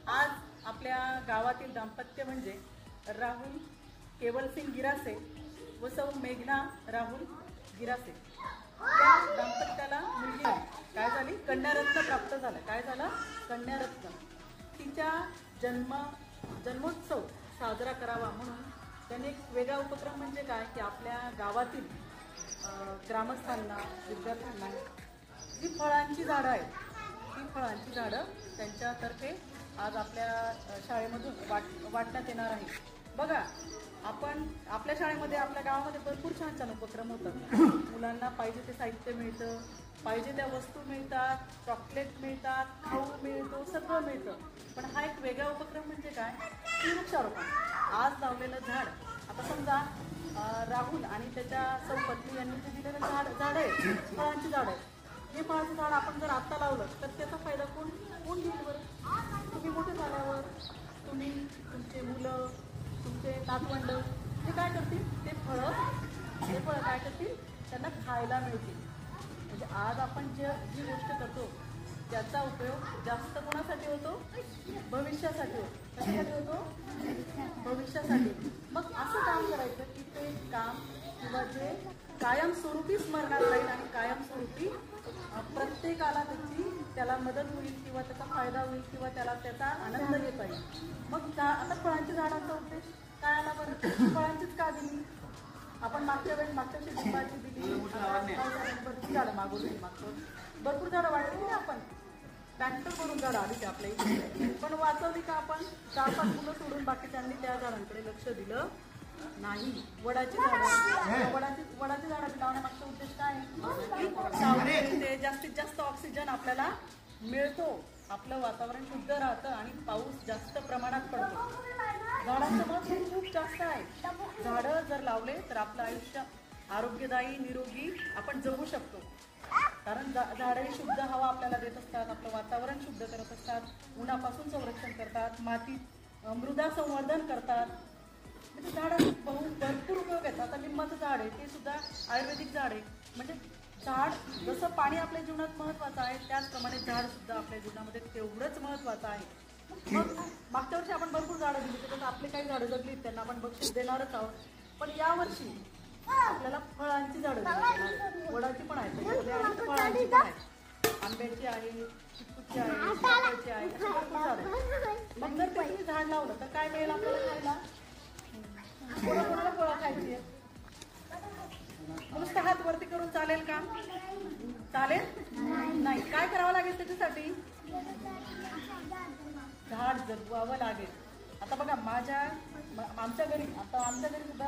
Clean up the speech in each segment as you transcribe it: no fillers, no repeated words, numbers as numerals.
आज आपल्या गावातील दाम्पत्य म्हणजे राहुल केवलसिंग गिरासे व सौ मेघना राहुल गिरासे या दाम्पत्याला मुलगी काय झाली, कन्यारत्न प्राप्त झाला। काय झालं? कन्यारत्न। तिच्या जन्मोत्सव साजरा करावा म्हणून त्यांनी एक वेगळा उपक्रम म्हणजे काय की आपल्या गावातील ग्रामस्थांना, विद्यार्थ्यांना जी फळांची झाडं आहेत ती फळांची झाडं त्यांच्यातर्फे आज आपल्या शाळेमधून वाटण्यात येणार आहे। बघा, आपण आपल्या शाळेमध्ये, आपल्या गावामध्ये भरपूर छान छान उपक्रम होतात। मुलांना पाहिजे ते साहित्य मिळतं, पाहिजे त्या वस्तू मिळतात, चॉकलेट मिळतात, खाऊ मिळतो, सगळं मिळतं। पण हा एक वेगळा उपक्रम म्हणजे काय की वृक्षारोपण। आज लावलेलं झाड, आता समजा राहुल आणि त्याच्या सौ पत्नी यांनी जे दिलेलं झाड आहे, फळांची झाड आहे, हे फळाचं झाड आपण जर आत्ता लावलं तर त्याचा फायदा कोण घेईल बरं? तुम्ही मोठे झाल्यावर तुम्ही, तुमचे मुलं, तुमचे नातवंड हे काय करतील? ते फळं काय करतील? त्यांना खायला मिळतील। म्हणजे आज आपण जी गोष्ट करतो त्याचा उपयोग जास्त कोणासाठी होतो? भविष्यासाठी होतो। कशासाठी होतो? भविष्यासाठी। मग असं काम करायचं की ते काम किंवा जे कायमस्वरूपी स्मरणात राहील आणि कायमस्वरूपी प्रत्येकाला त्याला मदत होईल किंवा त्याचा फायदा होईल किंवा त्याचा आनंद घेता येईल। मग आता फळांच्या झाडांचा उद्देश काय आला बरं? फळांचीच का दिली आपण? मागच्या वर्षी लिंबाची दिली, भरपूर झाडं भरपूर झाडं वाढली की आपण ट्रॅक्टर करून झाडं आली की आपल्या इथे, पण वाचवली का आपण? 4-5 मुलं सोडून बाकीच्यांनी त्या झाडांकडे लक्ष दिलं नाही। वडाची झाडं लावण्यामागचा उद्देश काय? ते जास्तीत जास्त ऑक्सिजन आपल्याला मिळतो, आपलं वातावरण शुद्ध राहतं आणि पाऊस जास्त प्रमाणात पडतो। झाडांचं महत्त्व खूप जास्त आहे। झाडं जर लावले तर आपलं आयुष्य आरोग्यदायी, निरोगी आपण जगू शकतो। कारण झाडं ही शुद्ध हवा आपल्याला देत असतात, आपलं वातावरण शुद्ध करत असतात, उन्हापासून संरक्षण करतात, मृदा संवर्धन करतात। म्हणजे झाडांचे भरपूर उपयोग आहेत। आता लिंबाचं झाड आहे, ते सुद्धा आयुर्वेदिक झाड आहे। म्हणजे झाड जसं पाणी आपल्या जीवनात महत्त्वाचं आहे, त्याचप्रमाणे झाड सुद्धा आपल्या जीवनामध्ये तेवढंच महत्त्वाचं आहे। मग मागच्या वर्षी आपण भरपूर झाडं दिली, त्याच्यात आपली काही झाडं जगली, त्यांना आपण बक्षीस देणारच आहोत। पण यावर्षी आपल्याला फळांची झाडं देणार, वडाची पण आहेत त्याच्यामध्ये आणि फळांची पण आहेत, आंब्याची आहे, चिक्कूची आहे, सीताफळची आहे, अशी भरपूर झाडं आहेत। मग जर तुम्ही झाड लावलं तर काय मिळेल आपल्याला खायला? कोणाकोणाला फळं खायची आहेत? नुसतं हात वरती करून चालेल का? चालेल नाही। काय करावं लागेल त्याच्यासाठी? झाड जगवावं लागेल। आता बघा, आमच्या घरी सुद्धा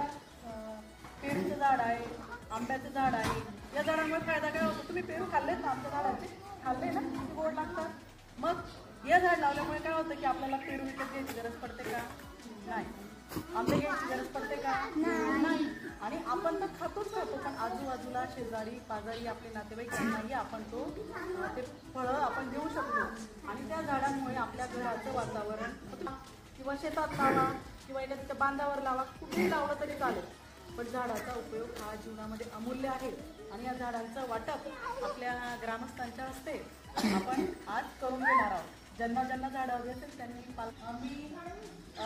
पेरूचं झाड आहे, आंब्याचं झाड आहे। या झाडांमुळे फायदा काय होतो? तुम्ही पेरू खाल्लेत ना? आमच्या झाडाचे खाल्ले ना? किती गोड लागतात। मग हे झाड लावल्यामुळे काय होतं की आपल्याला पेरू विकत घ्यायची गरज पडते का? नाही। आंबे घ्यायची गरज पडते का? नाही। आणि आपण तर खातो, पण आजूबाजूला शेजारी पाजारी आपले नातेवाईक यांनाही आपण ते फळं आपण देऊ शकतो। आणि त्या झाडांमुळे आपल्या घराचं वातावरण किंवा शेतात लावा किंवा एखाद्या बांधावर लावा, कुठेही लावलं तरी चालेल, पण झाडाचा उपयोग हा जीवनामध्ये अमूल्य आहे। आणि या झाडांचं वाटप आपल्या ग्रामस्थांच्या हस्ते आपण आज करून घेणार आहोत। ज्यांना झाडं हवी असेल त्यांनी मी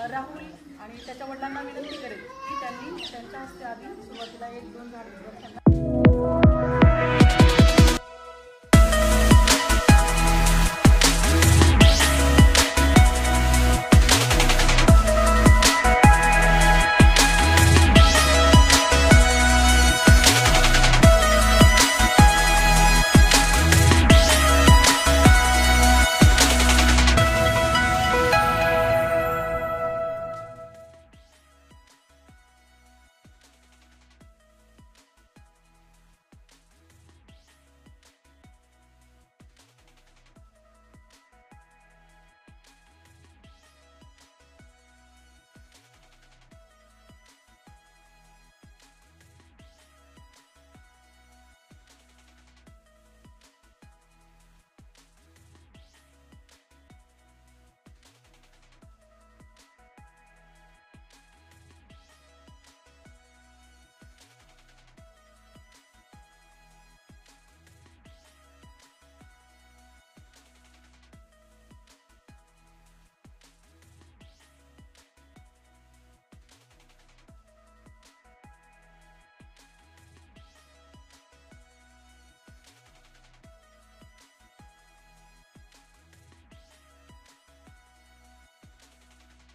राहुल आणि त्याच्या वडिलांना विनंती करेन की त्यांनी त्यांच्या हस्ते आधी सुरुवातीला 1-2 झाडं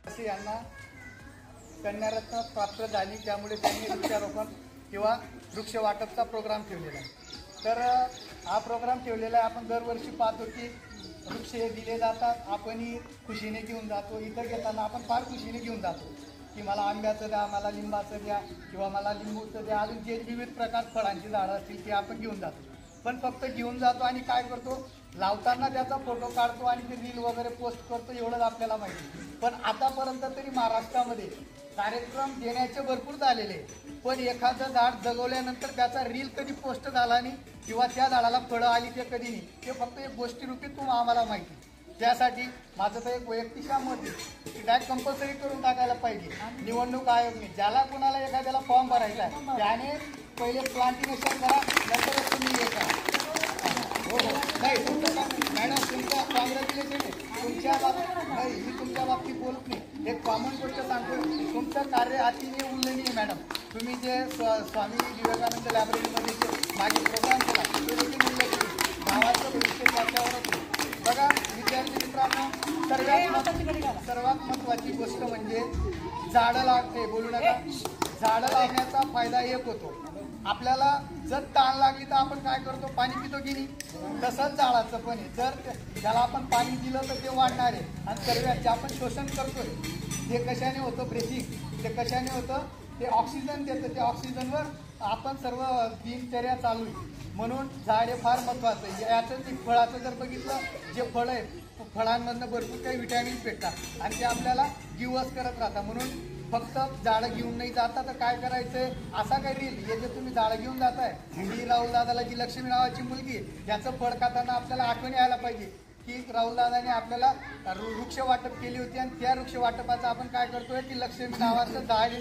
यांना कन्यारत्न प्राप्त झाली, त्यामुळे त्यांनी वृक्षारोपण किंवा वृक्ष वाटपचा प्रोग्राम ठेवलेला आहे। तर हा प्रोग्राम ठेवलेला आहे। आपण दरवर्षी पाहतो की वृक्ष हे दिले जातात, आपणही खुशीने घेऊन जातो। इथं घेताना आपण फार खुशीने घेऊन जातो की मला आंब्याचं द्या, मला लिंबाचं द्या किंवा मला लिंबूचं द्या, अजून जे विविध प्रकार फळांची झाडं असतील ती आपण घेऊन जातो। पण फक्त घेऊन जातो आणि काय करतो, लावताना त्याचा फोटो काढतो आणि ते रील वगैरे पोस्ट करतो, एवढंच आपल्याला माहिती। पण आतापर्यंत तरी महाराष्ट्रामध्ये कार्यक्रम देण्याचे भरपूर झालेले, पण एखादं झाड जगवल्यानंतर त्याचा रील कधी पोस्ट झाला नाही किंवा त्या झाडाला फळं आली ते कधी नाही, ते फक्त एक गोष्टीरूपी आम्हाला माहिती। त्यासाठी माझं तर एक वैयक्तिक मत आहे की डायरेक्ट कंपल्सरी करून टाकायला पाहिजे। निवडणूक आयोगने ज्याला कोणाला एखाद्याला फॉर्म भरायचा आहे त्याने पहिले प्लांटेशन करा, नंतरच तुम्ही हे करा। हो हो नाही तुमचं मॅडम, तुमचं कॉंग्रॅच्युलेशन आहे तुमच्या बाबतीत। नाही मी तुमच्या बाबतीत बोलत नाही, एक कॉमन गोष्ट सांगतो, तुमचं कार्य अतिशय उल्लेखनीय मॅडम। तुम्ही जे स्वामी विवेकानंद लायब्ररीमध्ये जे मागे प्रोग्राम केला तो देखील उल्लेखनीय, गावाचं भविष्य त्याच्यावरच बघा। विद्यार्थी मित्रांनो, सर्वात महत्त्वाची गोष्ट म्हणजे झाडं लागते, बोलू नका। झाडं लावण्याचा फायदा एक होतो, आपल्याला जर ताण लागली तर आपण काय करतो, पाणी पितो की नाही, तसंच झाडाचं पण आहे। जर त्याला आपण पाणी दिलं तर ते वाढणार आहे आणि सर्व जे आपण शोषण करतोय ते कशाने होतं, ब्रेथिंग, ते कशाने होतं, ते ऑक्सिजन देतं, त्या ऑक्सिजनवर आपण सर्व दिनचर्या चालू आहे। म्हणून झाड हे फार महत्त्वाचं आहे। याचं एक फळाचं जर बघितलं, जे फळं आहे फळांमधनं भरपूर काही विटॅमिन्स भेटतात आणि ते आपल्याला गिवस करत राहतात। म्हणून फक्त झाडं घेऊन नाही जाता तर काय करायचंय, असा काही रील हे जे तुम्ही झाडं घेऊन जाताय, ही राहुल दादाला जी लक्ष्मी नावाची मुलगी याचं फळ खाताना आपल्याला आठवण यायला पाहिजे की राहुल दादाने आपल्याला वृक्ष वाटप केली होती आणि त्या वृक्ष वाटपाचं आपण काय करतोय की लक्ष्मी नावाचं झाड